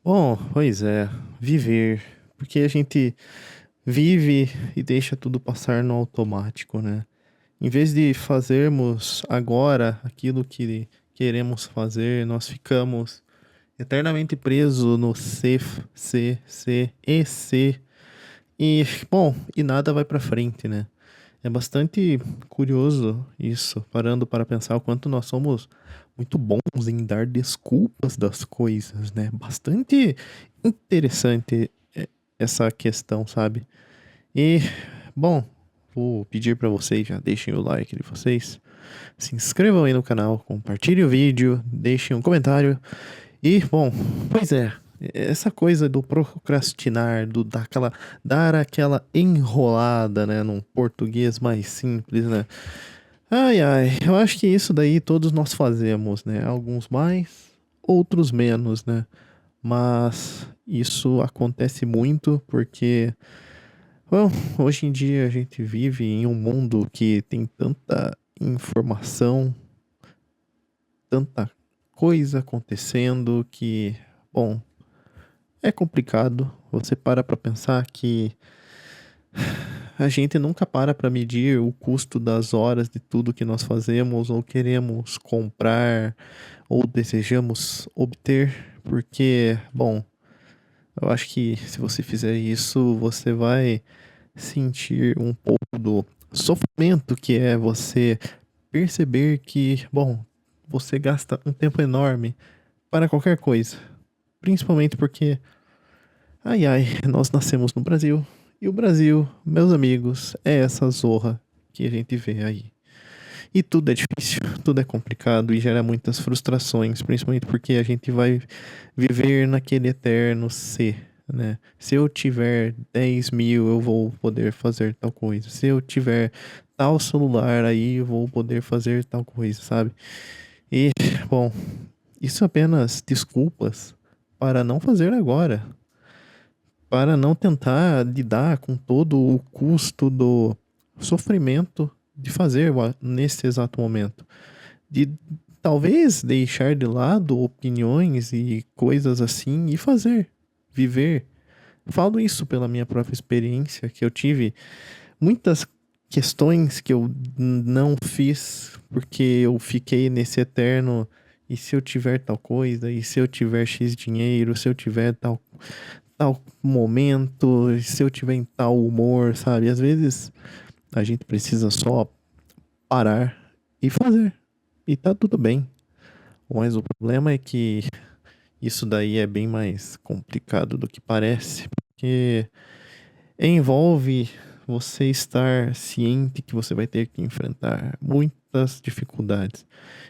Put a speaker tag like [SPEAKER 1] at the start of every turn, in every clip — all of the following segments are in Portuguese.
[SPEAKER 1] Bom, pois é, viver. Porque a gente vive e deixa tudo passar no automático, né? Em vez de fazermos agora aquilo que queremos fazer, nós ficamos eternamente presos no ser, e ser. Bom, e nada vai pra frente, né? É bastante curioso isso, parando para pensar o quanto nós somos muito bons em dar desculpas das coisas, né? Bastante interessante essa questão, sabe? E, bom, vou pedir para vocês, já deixem o like de vocês, se inscrevam aí no canal, compartilhem o vídeo, deixem um comentário e, bom, pois é, essa coisa do procrastinar, dar aquela enrolada, né, num português mais simples, né? Ai, ai, eu acho que isso daí todos nós fazemos, né? Alguns mais, outros menos, né? Mas isso acontece muito porque, bom, hoje em dia a gente vive em um mundo que tem tanta informação, tanta coisa acontecendo que, bom, é complicado. Você para pra pensar que a gente nunca para pra medir o custo das horas de tudo que nós fazemos ou queremos comprar ou desejamos obter, porque, bom, eu acho que se você fizer isso, você vai sentir um pouco do sofrimento que é você perceber que, bom, você gasta um tempo enorme para qualquer coisa. Principalmente porque, ai ai, nós nascemos no Brasil. E o Brasil, meus amigos, é essa zorra que a gente vê aí. E tudo é difícil, tudo é complicado e gera muitas frustrações, principalmente porque a gente vai viver naquele eterno se, né? Se eu tiver 10 mil, eu vou poder fazer tal coisa. Se eu tiver tal celular aí, eu vou poder fazer tal coisa, sabe? E, bom, isso é apenas desculpas para não fazer agora, para não tentar lidar com todo o custo do sofrimento de fazer nesse exato momento, de talvez deixar de lado opiniões e coisas assim e fazer, viver. Falo isso pela minha própria experiência, que eu tive muitas questões que eu não fiz porque eu fiquei nesse eterno e se eu tiver tal coisa, e se eu tiver X dinheiro, se eu tiver tal momento, e se eu tiver em tal humor, sabe? Às vezes a gente precisa só parar e fazer. E tá tudo bem. Mas o problema é que isso daí é bem mais complicado do que parece, porque envolve você estar ciente que você vai ter que enfrentar muitas dificuldades.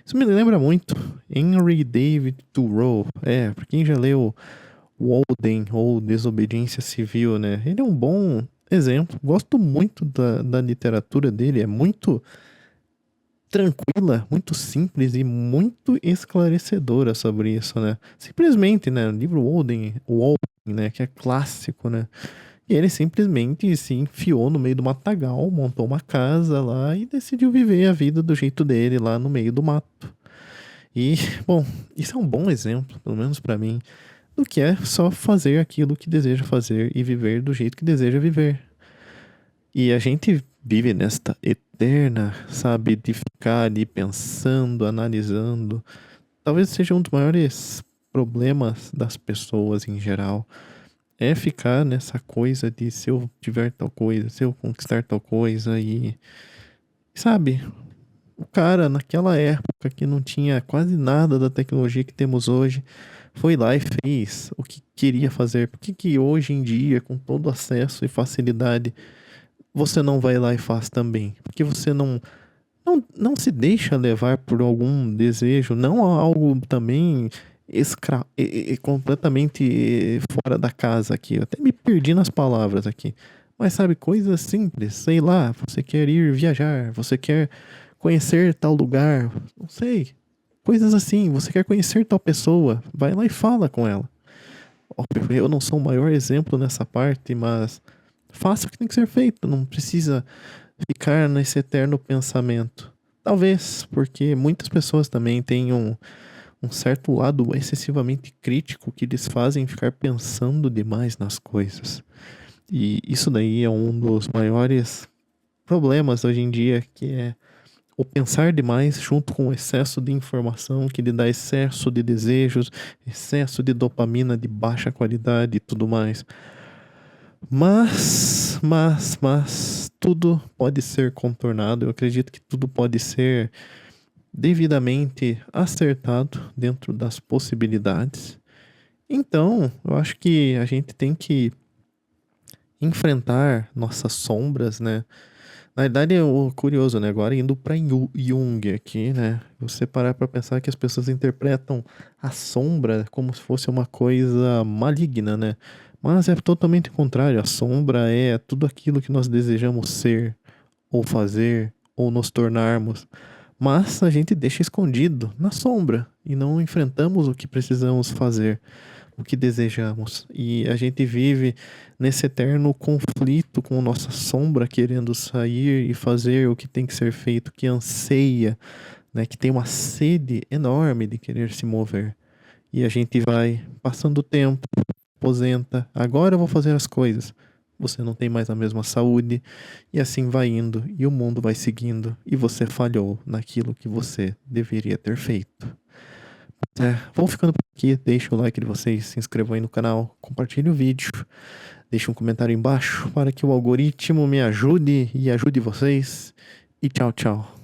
[SPEAKER 1] Isso me lembra muito Henry David Thoreau. Pra quem já leu Walden ou Desobediência Civil, né? Ele é um bom exemplo. Gosto muito da literatura dele, é muito tranquila, muito simples e muito esclarecedora sobre isso, né? Simplesmente, né? O livro Walden, né? Que é clássico, né? E ele simplesmente se enfiou no meio do matagal, montou uma casa lá e decidiu viver a vida do jeito dele lá no meio do mato. E, bom, isso é um bom exemplo, pelo menos pra mim, do que é só fazer aquilo que deseja fazer e viver do jeito que deseja viver. E a gente vive nesta eterna, sabe, de ficar ali pensando, analisando. Talvez seja um dos maiores problemas das pessoas em geral. É ficar nessa coisa de se eu tiver tal coisa, se eu conquistar tal coisa e, sabe, o cara naquela época que não tinha quase nada da tecnologia que temos hoje, foi lá e fez o que queria fazer. Por que que hoje em dia, com todo acesso e facilidade, você não vai lá e faz também? Porque você não se deixa levar por algum desejo, não algo também completamente fora da casa aqui. Eu até me perdi nas palavras aqui. Mas sabe, coisas simples, sei lá, você quer ir viajar, você quer conhecer tal lugar, não sei. Coisas assim, você quer conhecer tal pessoa, vai lá e fala com ela. Óbvio, eu não sou o maior exemplo nessa parte, mas faça o que tem que ser feito, não precisa ficar nesse eterno pensamento. Talvez, porque muitas pessoas também têm um um certo lado excessivamente crítico que eles fazem ficar pensando demais nas coisas. E isso daí é um dos maiores problemas hoje em dia, que é o pensar demais junto com o excesso de informação que lhe dá excesso de desejos, excesso de dopamina de baixa qualidade e tudo mais. Mas, tudo pode ser contornado. Eu acredito que tudo pode ser devidamente acertado dentro das possibilidades. Então, eu acho que a gente tem que enfrentar nossas sombras, né? Na verdade, é o curioso, né? Agora indo para Jung aqui, né? Você parar para pensar que as pessoas interpretam a sombra como se fosse uma coisa maligna, né? Mas é totalmente o contrário. A sombra é tudo aquilo que nós desejamos ser, ou fazer, ou nos tornarmos. Mas a gente deixa escondido na sombra e não enfrentamos o que precisamos fazer, o que desejamos. E a gente vive nesse eterno conflito com nossa sombra querendo sair e fazer o que tem que ser feito, que anseia, né, que tem uma sede enorme de querer se mover. E a gente vai passando o tempo, aposenta, agora eu vou fazer as coisas. Você não tem mais a mesma saúde, e assim vai indo, e o mundo vai seguindo, e você falhou naquilo que você deveria ter feito. Vou ficando por aqui, deixa o like de vocês, se inscrevam aí no canal, compartilhe o vídeo, deixe um comentário embaixo para que o algoritmo me ajude e ajude vocês. E tchau, tchau.